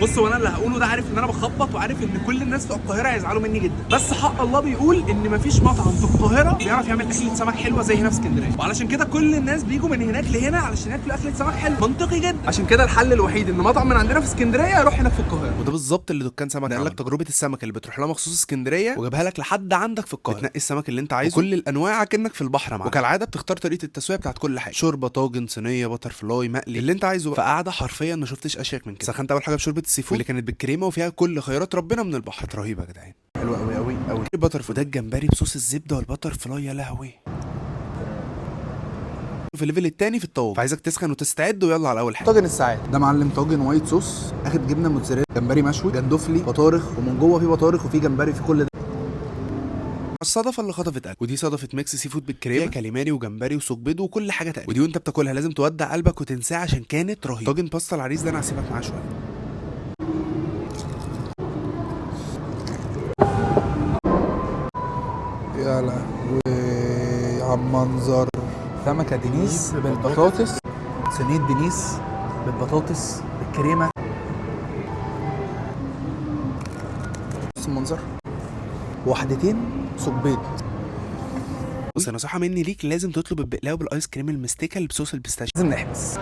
بص، هو انا اللي هقوله ده عارف ان انا بخبط، وعارف ان كل الناس في القاهره هيزعلوا مني جدا، بس حق الله بيقول ان مفيش مطعم في القاهره بيعرف يعمل اكله سمك حلوه زي هنا في اسكندريه، وعلشان كده كل الناس بيجوا من هناك لهنا علشان ياكلوا اكله سمك حلو. منطقي جدا. عشان كده الحل الوحيد ان مطعم من عندنا في اسكندريه يروح هناك في القاهره. وده بالظبط اللي دكان سمك نقل لك تجربه السمك اللي بتروح لها مخصوص اسكندريه وجابها لك لحد عندك في القاهره. بتنقي السمك اللي انت عايزه وكل الانواع كأنك في البحر معاك، وكالعاده بتختار طريقه التسويه بتاعت كل حاجه، شوربه، طاجن، صينيه، بتر فلاي، مقلي، اللي انت عايزه. فقعده حرفيا ما شفتش اشيك من كده. سخنت اول حاجه بشوربه السي فود اللي كانت بالكريمه وفيها كل خيارات ربنا من البحر. كانت رهيبه يا جدعان، حلوه قوي قوي قوي. البتر فلاي، ده الجمبري بصوص الزبده والبتر فلاي، يا لهوي. في الليفل التاني في الطاوج، فعايزك تسخن وتستعد ويلا على اول حاجه. طاجن الساعات ده معلم، طاجن وايت صوص اخد جبنه موتزاريلا، جمبري مشوي، جندوفلي، بطارخ، ومن جوه في بطارخ وفي جمبري في كل ده. الصدفه اللي خطفت قلبي، ودي صدفه ميكس سي فود بالكريمه، فيها كاليماري وجمبري وسوق بيض وكل حاجه تقريبا، ودي وانت بتاكلها لازم تودع قلبك وتنساه عشان كانت رهيبه. طاجن باستا العريس ده انا هسيبك معاه شويه. يا لهوي على المنظر. سمكه دينيس بالبطاطس، صينيه دينيس بالبطاطس بالكريمه. بص المنظر، وحدتين سوق بيض. بص، نصيحه مني ليك، لازم تطلب البقلاوه بالايس كريم المستكه اللي بصوص البيستاشيو. لازم نحبس.